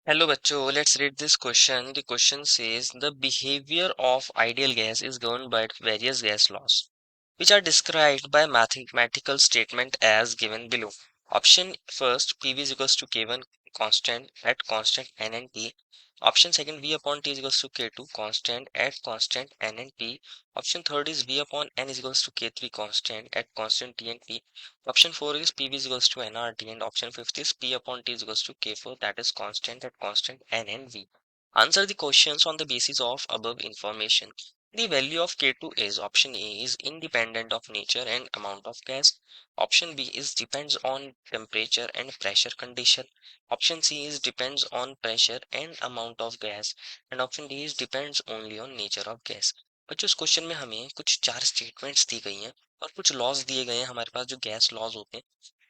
Hello bachcho, let's read this question. The question says the behavior of ideal gas is governed by various gas laws, which are described by mathematical statement as given below. Option first, PV is equals to K1 constant at constant N and T. Option second, V upon T is equals to K2 constant at constant N and P. Option third is V upon N is equals to K3 constant at constant T and P. Option 4 is PV is equals to nRT, and option 5th is P upon T is equals to K4, that is constant at constant N and V. Answer the questions on the basis of above information. The value of K2 is option A is independent of nature and amount of gas. Option B is depends on temperature and pressure condition. Option C is depends on pressure and amount of gas. And option D is depends only on nature of gas. बच्चों इस question में हमें कुछ चार statements दी गई हैं और कुछ लॉज दिए गए हैं हमारे पास जो गैस लॉज होते हैं,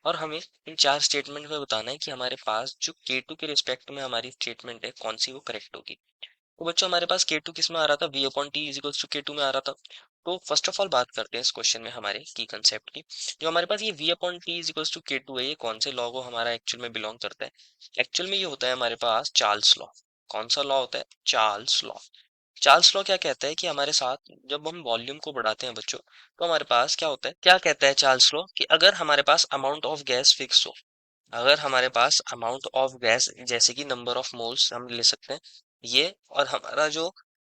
और हमें इन चार स्टेटमेंट में बताना है कि हमारे पास जो K2 के रिस्पेक्ट में हमारी स्टेटमेंट है कौन सी वो करेक्ट होगी। तो बच्चों हमारे पास K2 किस में आ रहा था, V upon T is equals to K2 में आ रहा था। तो फर्स्ट ऑफ ऑल बात करते हैं इस क्वेश्चन में हमारे की कंसेप्ट की। जो हमारे पास ये V upon T is equals to K2 है, ये कौन से लॉ को हमारा एक्चुअल में बिलोंग करता है। एक्चुअल में ये होता है हमारे पास चार्ल्स लॉ। कौन सा लॉ होता है, चार्ल्स लॉ। चार्ल्स लॉ क्या कहता है कि हमारे साथ जब हम वॉल्यूम को बढ़ाते हैं बच्चों, तो हमारे पास क्या होता है, क्या कहता है चार्ल्स लॉ कि अगर हमारे पास अमाउंट ऑफ गैस फिक्स हो, अगर हमारे पास अमाउंट ऑफ गैस जैसे कि नंबर ऑफ मोल्स हम ले सकते हैं ये, और हमारा जो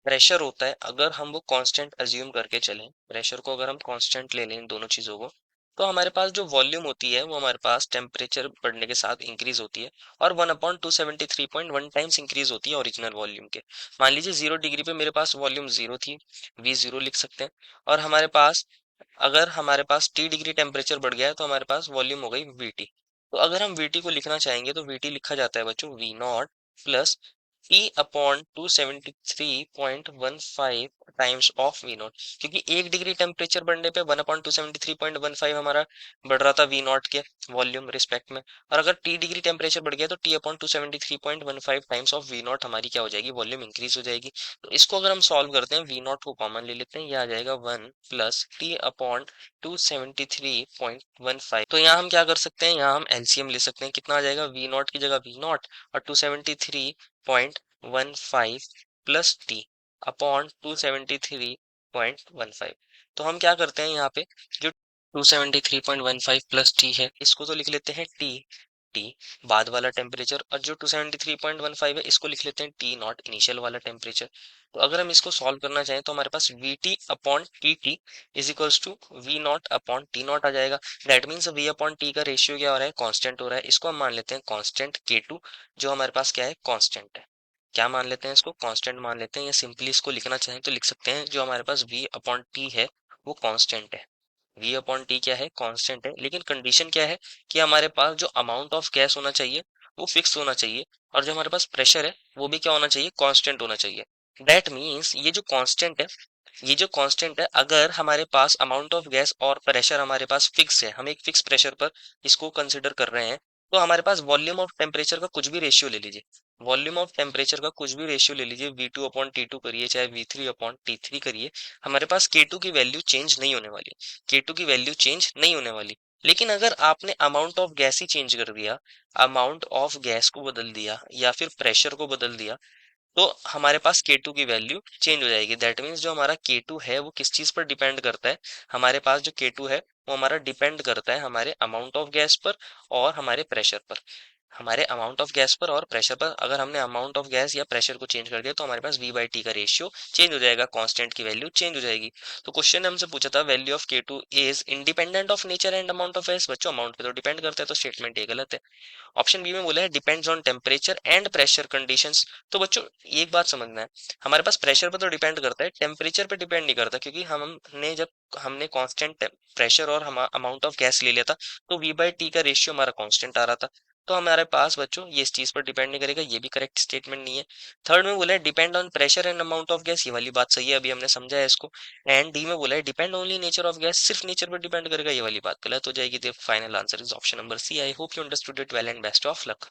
प्रेशर होता है अगर हम वो कांस्टेंट अज्यूम करके चलें, प्रेशर को अगर हम कांस्टेंट ले लें इन दोनों चीज़ों को, तो हमारे पास जो वॉल्यूम होती है वो हमारे पास टेम्परेचर बढ़ने के साथ इंक्रीज होती है और 1/273.1 टाइम्स इंक्रीज होती है ओरिजिनल वॉल्यूम के। मान लीजिए 0 डिग्री पे मेरे पास वॉल्यूम 0 थी, V0 लिख सकते हैं। और हमारे पास अगर हमारे पास T डिग्री टेम्परेचर बढ़ गया है तो हमारे पास वॉल्यूम हो गई VT। तो अगर हम VT को लिखना चाहेंगे तो VT लिखा जाता है बच्चों V0 plus T/273.15 times of V0, क्योंकि 1 डिग्री टेम्परेचर बढ़ने पे 1/273.15 हमारा बढ़ रहा था V0 के वॉल्यूम रिस्पेक्ट में, और अगर T डिग्री टेम्परेचर बढ़ गया तो T/273.15 टाइम्स ऑफ V0 हमारी क्या हो जाएगी, वॉल्यूम इंक्रीज हो जाएगी। तो इसको अगर हम सॉल्व करते हैं, V0 को कॉमन ले लेते हैं, ये आ जाएगा 1 प्लस T/273.15। तो यहाँ हम क्या कर सकते हैं, यहाँ हम एलसीएम ले सकते हैं, कितना आ जाएगा, V0 की जगह V0 और 273.15 प्लस टी अपॉन 273.15। तो हम क्या करते हैं यहाँ पे, जो 273.15 प्लस टी है इसको तो लिख लेते हैं टी, टी बाद वाला टेम्परेचर, और जो 273.15 है इसको लिख लेते हैं टी नॉट इनिशियल वाला टेम्परेचर। तो अगर हम इसको सॉल्व करना चाहें तो हमारे पास V T upon T T is equals to V naught upon T naught आ जाएगा। That means V upon T का रेशियो क्या हो रहा है, कांस्टेंट हो रहा है। इसको हम मान लेते हैं कांस्टेंट K2, जो हमारे पास क्या है, कांस्टेंट है। क्या मान लेते हैं, इसको कांस्टेंट मान लेते हैं, या सिंपली इसको लिखना चाहें तो लिख सकते हैं जो हमारे पास V अपॉन टी है वो कांस्टेंट है। V अपॉन टी क्या है, कांस्टेंट है, लेकिन कंडीशन क्या है कि हमारे पास जो अमाउंट ऑफ गैस होना चाहिए वो फिक्स होना चाहिए, और जो हमारे पास प्रेशर है वो भी क्या होना चाहिए, कांस्टेंट होना चाहिए। दैट मीन्स ये जो कांस्टेंट है, ये जो कांस्टेंट है, अगर हमारे पास अमाउंट ऑफ गैस और प्रेशर हमारे पास फिक्स है, हम एक फिक्स प्रेशर पर इसको कंसिडर कर रहे हैं, तो हमारे पास वॉल्यूम ऑफ टेम्परेचर का कुछ भी रेशियो ले लीजिए, वॉल्यूम ऑफ टेम्परेचर का कुछ भी रेशियो ले लीजिए, V2 अपॉन T2 करिए चाहे V3 अपॉन T3 करिए, हमारे पास K2 की वैल्यू चेंज नहीं होने वाली, K2 की वैल्यू चेंज नहीं होने वाली। लेकिन अगर आपने amount of gas he change कर दिया, अमाउंट ऑफ गैस को बदल दिया या फिर प्रेशर को बदल दिया, तो हमारे पास K2 की वैल्यू चेंज हो जाएगी। दैट मीन्स जो हमारा K2 है वो किस चीज पर डिपेंड करता है, हमारे पास जो K2 है वो हमारा डिपेंड करता है हमारे अमाउंट ऑफ गैस पर और हमारे प्रेशर पर, हमारे अमाउंट ऑफ गैस पर और प्रेशर पर। अगर हमने अमाउंट ऑफ गैस या प्रेशर को चेंज कर दिया तो हमारे पास V/T का रेशियो चेंज हो जाएगा, कांस्टेंट की वैल्यू चेंज हो जाएगी। तो क्वेश्चन ने हमसे पूछा था value of K2 is independent of nature and amount of gas. बच्चों अमाउंट पे तो डिपेंड करता है, तो स्टेटमेंट ये गलत है। ऑप्शन बी में बोला है depends on temperature and pressure conditions. तो बच्चों एक बात समझना है, हमारे पास प्रेशर पर तो डिपेंड करता है, टेम्परेचर पे डिपेंड नहीं करता, क्योंकि हमने जब हमने कांस्टेंट प्रेशर और हम अमाउंट ऑफ गैस ले लिया था तो V/T का रेशियो हमारा कांस्टेंट आ रहा था। तो हमारे पास बच्चों ये इस चीज पर डिपेंड नहीं करेगा, ये भी करेक्ट स्टेटमेंट नहीं है। थर्ड में बोला है depend on pressure and amount of gas, ये वाली बात सही है, अभी हमने समझा है इसको। एंड डी में बोला है depend only nature of gas, सिर्फ नेचर पर डिपेंड करेगा, ये वाली बात गलत हो जाएगी। तो final answer is option number C. I hope you understood it well and best of luck.